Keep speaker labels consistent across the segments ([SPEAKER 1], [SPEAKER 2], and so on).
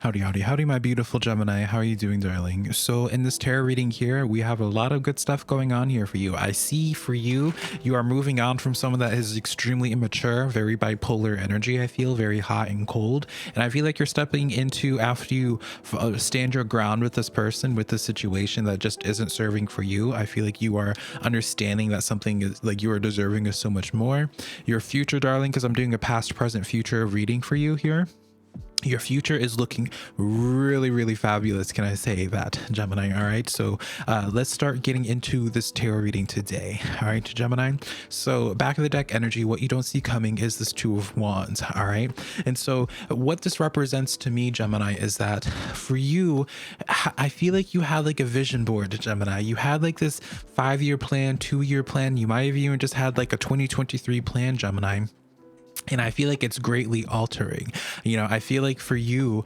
[SPEAKER 1] Howdy, howdy, howdy, my beautiful Gemini. How are you doing, darling? So in this tarot reading here, we have a lot of good stuff going on here for you. I see for you, you are moving on from someone that is extremely immature, very bipolar energy, I feel, very hot and cold. And I feel like you're stepping into, after you stand your ground with this person, with this situation that just isn't serving for you, I feel like you are understanding that something is like you are deserving of so much more. Your future, darling, because I'm doing a past, present, future reading for you here. Your future is looking really, really fabulous. Can I say that, Gemini? All right. So let's start getting into this tarot reading today. All right, Gemini. So back of the deck energy, what you don't see coming is this Two of Wands. All right. And so what this represents to me, Gemini, is that for you, I feel like you had like a vision board, Gemini. You had like this 5-year plan, 2-year plan. You might have even just had like a 2023 plan, Gemini. And I feel like it's greatly altering. You know, I feel like for you,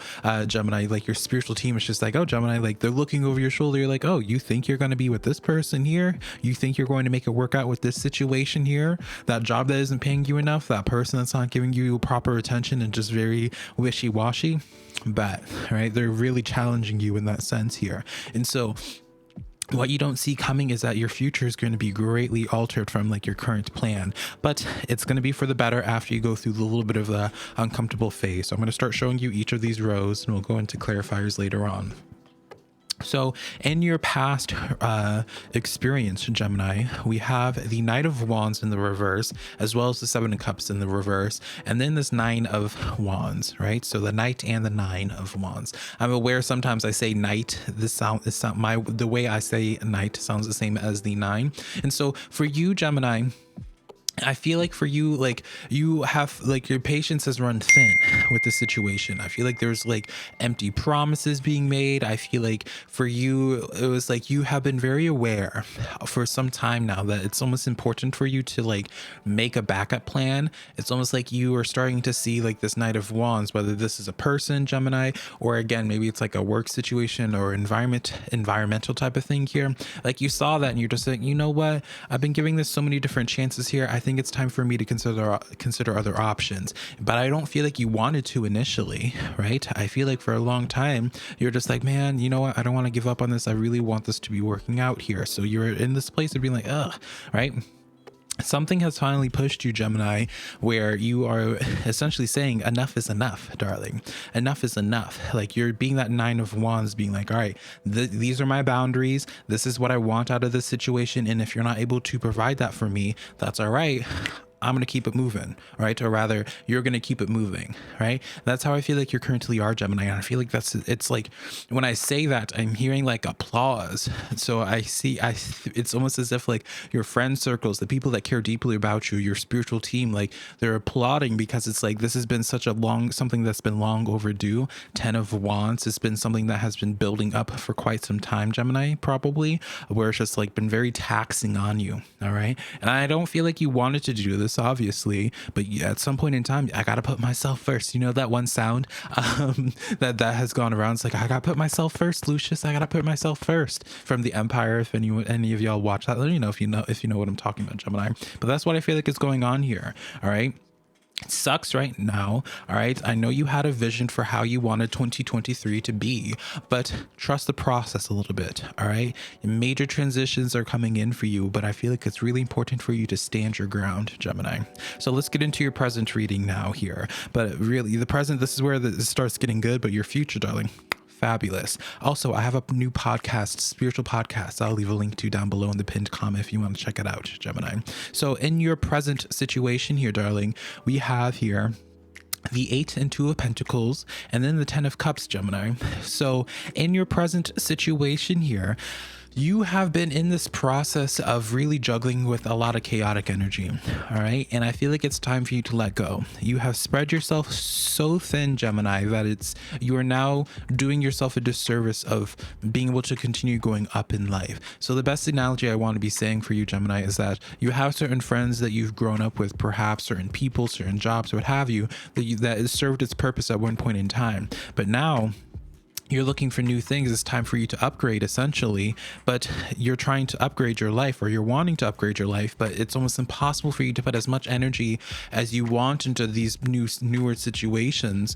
[SPEAKER 1] Gemini, like your spiritual team is just like, oh, Gemini, like they're looking over your shoulder. You're like, oh, you think you're going to be with this person here? You think you're going to make it work out with this situation here? That job that isn't paying you enough? That person that's not giving you proper attention and just very wishy-washy? But, right, they're really challenging you in that sense here. And so what you don't see coming is that your future is going to be greatly altered from like your current plan, but it's going to be for the better after you go through a little bit of the uncomfortable phase. So I'm going to start showing you each of these rows and we'll go into clarifiers later on. So in your past experience, Gemini, we have the Knight of Wands in the reverse, as well as the Seven of Cups in the reverse, and then this Nine of Wands, right? So the Knight and the Nine of Wands. I'm aware sometimes I say Knight. The way I say Knight sounds the same as the Nine. And so for you, Gemini, I feel like for you, like you have like your patience has run thin with this situation. I feel like there's like empty promises being made. I feel like for you, it was like you have been very aware for some time now that it's almost important for you to like make a backup plan. It's almost like you are starting to see like this Knight of Wands, whether this is a person, Gemini, or again, maybe it's like a work situation or environmental type of thing here. Like you saw that and you're just like, you know what? I've been giving this so many different chances here. I think it's time for me to consider other options, but I don't feel like you wanted to initially, right? I feel like for a long time you're just like, man, you know what, I don't want to give up on this. I really want this to be working out here. So you're in this place of being like, ugh, right? Something has finally pushed you, Gemini, where you are essentially saying enough is enough, darling. Enough is enough. Like you're being that Nine of Wands, being like, all right, these are my boundaries. This is what I want out of this situation. And if you're not able to provide that for me, that's all right. I'm going to keep it moving, right? Or rather, you're going to keep it moving, right? That's how I feel like you currently are, Gemini. And I feel like it's like when I say that, I'm hearing like applause. So it's almost as if like your friend circles, the people that care deeply about you, your spiritual team, like they're applauding because it's like, this has been something that's been long overdue. 10 of Wands has been something that has been building up for quite some time, Gemini, probably, where it's just like been very taxing on you. All right. And I don't feel like you wanted to do this, obviously, but at some point in time, I gotta put myself first. You know that one sound that has gone around. It's like, I gotta put myself first, Lucius. I gotta put myself first, from the Empire. If any of y'all watch that, let me know if you know what I'm talking about, Gemini. But that's what I feel like is going on here. All right. It sucks right now. All right. I know you had a vision for how you wanted 2023 to be, but trust the process a little bit. All right. Major transitions are coming in for you, but I feel like it's really important for you to stand your ground, Gemini. So let's get into your present reading now here. But really, the present, this is where this starts getting good, but your future, darling, fabulous. Also, I have a new podcast, spiritual podcast. I'll leave a link to down below in the pinned comment if you want to check it out, Gemini. So in your present situation here, darling, we have here the 8 and 2 of Pentacles, and then the 10 of Cups, Gemini. So in your present situation here, you have been in this process of really juggling with a lot of chaotic energy. All right. And I feel like it's time for you to let go. You have spread yourself so thin, Gemini, that you are now doing yourself a disservice of being able to continue going up in life. So the best analogy I want to be saying for you, Gemini, is that you have certain friends that you've grown up with, perhaps certain people, certain jobs, what have you, that has served its purpose at one point in time. But now you're looking for new things. It's time for you to upgrade, essentially. But you're trying to upgrade your life, or you're wanting to upgrade your life, but it's almost impossible for you to put as much energy as you want into these newer situations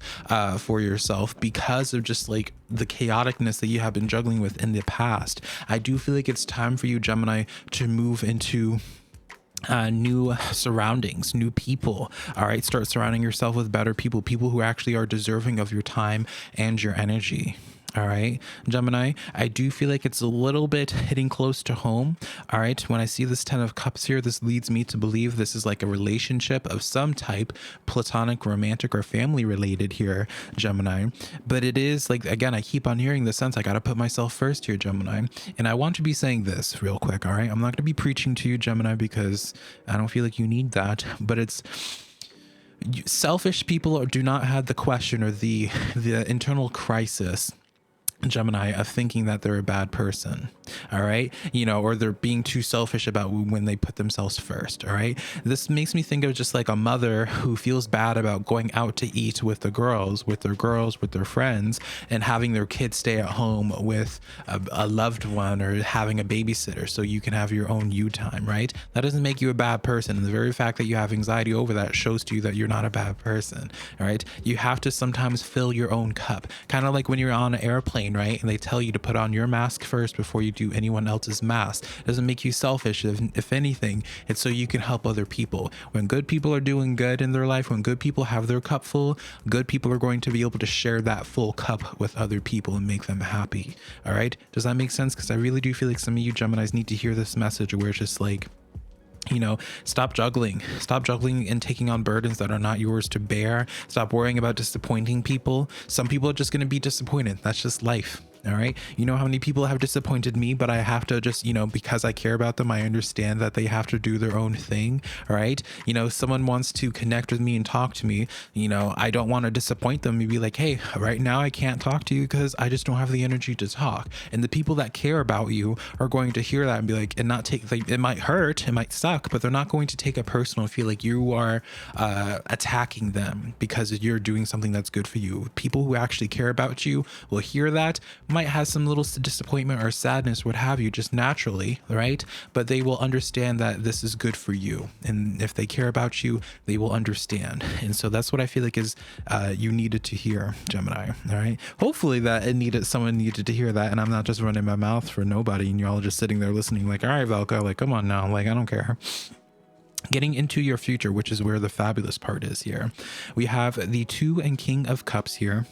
[SPEAKER 1] for yourself, because of just like the chaoticness that you have been juggling with in the past. I do feel like it's time for you, Gemini, to move into new surroundings, new people. All right, start surrounding yourself with better people, people who actually are deserving of your time and your energy. All right, Gemini, I do feel like it's a little bit hitting close to home. All right, when I see this 10 of cups here, this leads me to believe this is like a relationship of some type, platonic, romantic, or family related here, Gemini. But it is like, again, I keep on hearing the sense I got to put myself first here, Gemini. And I want to be saying this real quick. All right, I'm not going to be preaching to you, Gemini, because I don't feel like you need that, but it's selfish people do not have the question or the internal crisis, Gemini, of thinking that they're a bad person. All right, or they're being too selfish about when they put themselves first. All right, this makes me think of just like a mother who feels bad about going out to eat with the girls, with their friends, and having their kids stay at home with a loved one, or having a babysitter so you can have your own you time. Right, that doesn't make you a bad person, and the very fact that you have anxiety over that shows to you that you're not a bad person. All right, you have to sometimes fill your own cup, kind of like when you're on an airplane, right, and they tell you to put on your mask first before you do anyone else's mask. It doesn't make you selfish. If anything, it's so you can help other people. When good people are doing good in their life, when good people have their cup full, good people are going to be able to share that full cup with other people and make them happy. All right, does that make sense? Because I really do feel like some of you Geminis need to hear this message, where it's just like, stop juggling and taking on burdens that are not yours to bear. Stop worrying about disappointing people. Some people are just going to be disappointed. That's just life. All right. You know how many people have disappointed me, but I have to just, because I care about them, I understand that they have to do their own thing. All right. Someone wants to connect with me and talk to me. I don't want to disappoint them and be like, hey, right now I can't talk to you because I just don't have the energy to talk. And the people that care about you are going to hear that and be like, and not take, like, it might hurt, it might suck, but they're not going to take it personal and feel like you are attacking them because you're doing something that's good for you. People who actually care about you will hear that, might have some little disappointment or sadness, what have you, just naturally, right? But they will understand that this is good for you. And if they care about you, they will understand. And so that's what I feel like is you needed to hear, Gemini. All right. Hopefully that someone needed to hear that. And I'm not just running my mouth for nobody and you're all just sitting there listening like, all right, Velca, like, come on now. Like, I don't care. Getting into your future, which is where the fabulous part is here. We have the 2 and King of Cups here,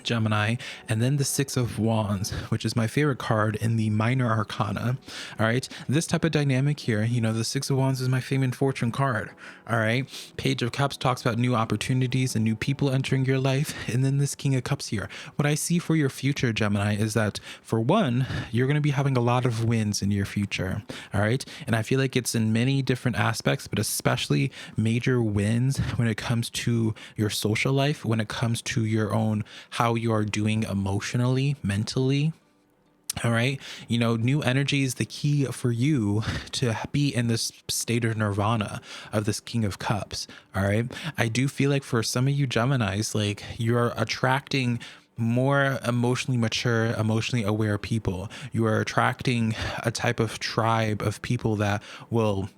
[SPEAKER 1] Gemini, and then the 6 of Wands, which is my favorite card in the minor arcana. All right, this type of dynamic here, the 6 of Wands is my fame and fortune card. All right, Page of Cups talks about new opportunities and new people entering your life, and then this King of Cups here. What I see for your future, Gemini, is that for one, you're going to be having a lot of wins in your future. All right, and I feel like it's in many different aspects, but especially major wins when it comes to your social life, when it comes to your own how you are doing emotionally, mentally. All right. New energy is the key for you to be in this state of nirvana of this King of Cups. All right. I do feel like for some of you Geminis, like you're attracting more emotionally mature, emotionally aware people. You are attracting a type of tribe of people that will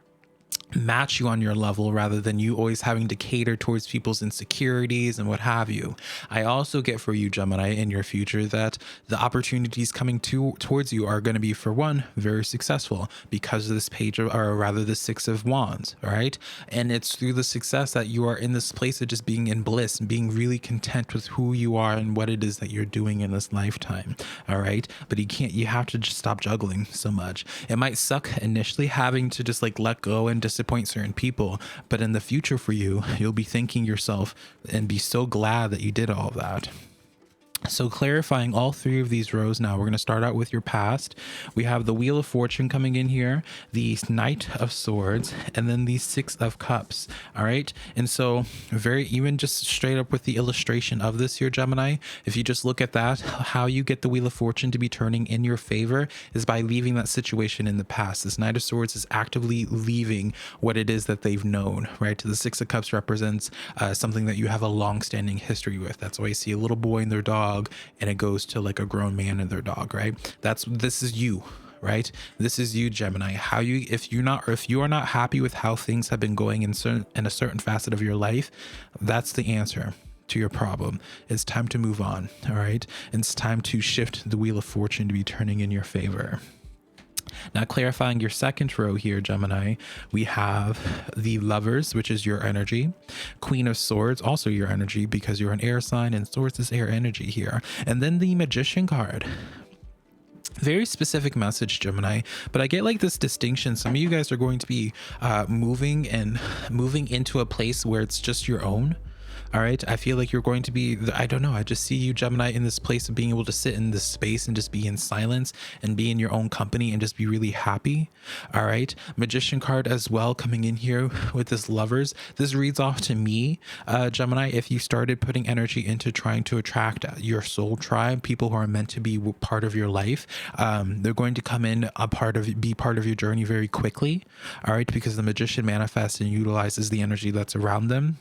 [SPEAKER 1] match you on your level rather than you always having to cater towards people's insecurities and what have you. I also get for you, Gemini, in your future that the opportunities coming towards you are going to be, for one, very successful because of this the 6 of Wands. All right. And it's through the success that you are in this place of just being in bliss and being really content with who you are and what it is that you're doing in this lifetime. All right. But you have to just stop juggling so much. It might suck initially having to just like let go and disappoint certain people, but in the future for you, you'll be thanking yourself and be so glad that you did all of that. So clarifying all 3 of these rows now, we're going to start out with your past. We have the Wheel of Fortune coming in here, the Knight of Swords, and then the 6 of Cups. All right. And so even just straight up with the illustration of this here, Gemini, if you just look at that, how you get the Wheel of Fortune to be turning in your favor is by leaving that situation in the past. This Knight of Swords is actively leaving what it is that they've known, right? The 6 of Cups represents something that you have a long-standing history with. That's why you see a little boy and their dog dog and it goes to like a grown man and their dog, right? This is you, right? This is you, Gemini. How you, if you are not happy with how things have been going in a certain facet of your life, that's the answer to your problem. It's time to move on. All right. It's time to shift the wheel of fortune to be turning in your favor. Now, clarifying your second row here, Gemini, we have the Lovers, which is your energy. Queen of Swords, also your energy, because you're an air sign and Swords is air energy here. And then the Magician card. Very specific message, Gemini, but I get like this distinction. Some of you guys are going to be moving into a place where it's just your own. All right. I feel like you're going to be, I don't know. I just see you, Gemini, in this place of being able to sit in this space and just be in silence and be in your own company and just be really happy. All right. Magician card as well coming in here with this Lovers. This reads off to me, Gemini, if you started putting energy into trying to attract your soul tribe, people who are meant to be part of your life, they're going to come in be part of your journey very quickly. All right. Because the Magician manifests and utilizes the energy that's around them.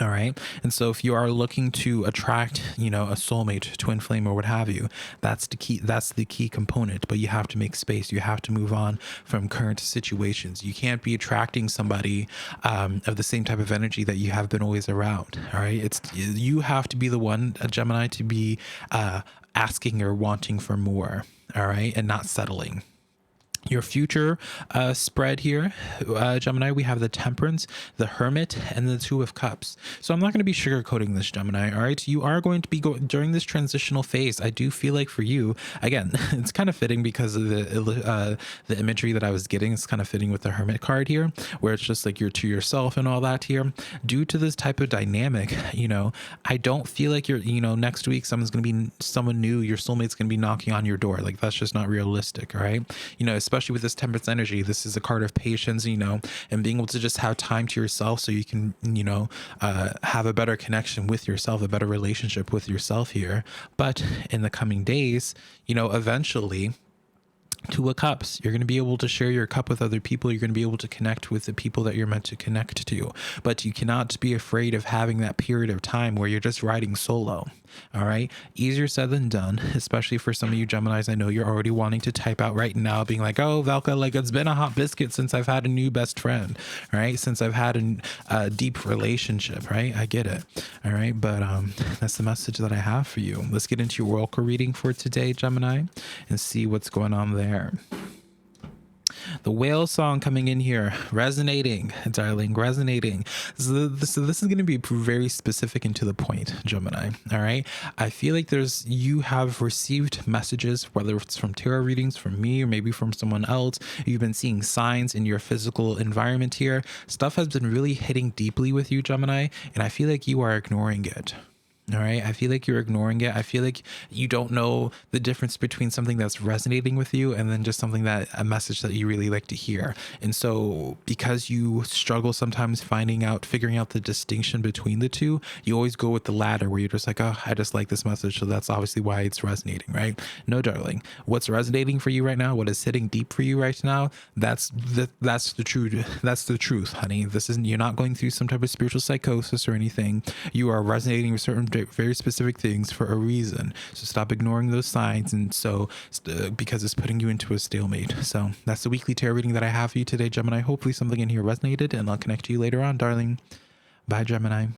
[SPEAKER 1] All right. And so if you are looking to attract, a soulmate, twin flame, or what have you, that's the key. That's the key component. But you have to make space. You have to move on from current situations. You can't be attracting somebody of the same type of energy that you have been always around. All right. You have to be the one, a Gemini, to be asking or wanting for more. All right. And not settling. Your future spread here, Gemini, we have the Temperance, the Hermit, and the Two of Cups. So I'm not going to be sugarcoating this, Gemini. All right. You are going to be going during this transitional phase. I do feel like for you, again, it's kind of fitting because of the imagery that I was getting. It's kind of fitting with the Hermit card here, where it's just like you're to yourself and all that here. Due to this type of dynamic, I don't feel like you're, next week someone new, your soulmate's going to be knocking on your door. Like that's just not realistic. All right. Especially with this Temperance energy, this is a card of patience, and being able to just have time to yourself so you can, have a better connection with yourself, a better relationship with yourself here. But in the coming days, eventually, Two of Cups, you're going to be able to share your cup with other people. You're going to be able to connect with the people that you're meant to connect to, but you cannot be afraid of having that period of time where you're just riding solo. All right. Easier said than done, especially for some of you Geminis. I know you're already wanting to type out right now being like, oh, Velca, like it's been a hot biscuit since I've had a new best friend, right? Since I've had a deep relationship, right? I get it. All right. But that's the message that I have for you. Let's get into your oracle reading for today, Gemini, and see what's going on there. The whale song coming in here, resonating, darling, resonating. So this is going to be very specific and to the point, Gemini. All right. I feel like you have received messages, whether it's from tarot readings, from me, or maybe from someone else. You've been seeing signs in your physical environment here. Stuff has been really hitting deeply with you, Gemini, and I feel like you are ignoring it. All right. I feel like you're ignoring it. I feel like you don't know the difference between something that's resonating with you and then just a message that you really like to hear. And so because you struggle sometimes figuring out the distinction between the two, you always go with the latter where you're just like, oh, I just like this message. So that's obviously why it's resonating, right? No, darling, what's resonating for you right now, what is sitting deep for you right now, that's the truth. That's the truth, honey. You're not going through some type of spiritual psychosis or anything. You are resonating with certain very specific things for a reason. So stop ignoring those signs, and because it's putting you into a stalemate. So that's the weekly tarot reading that I have for you today, Gemini. Hopefully something in here resonated, and I'll connect to you later on, darling. Bye, Gemini.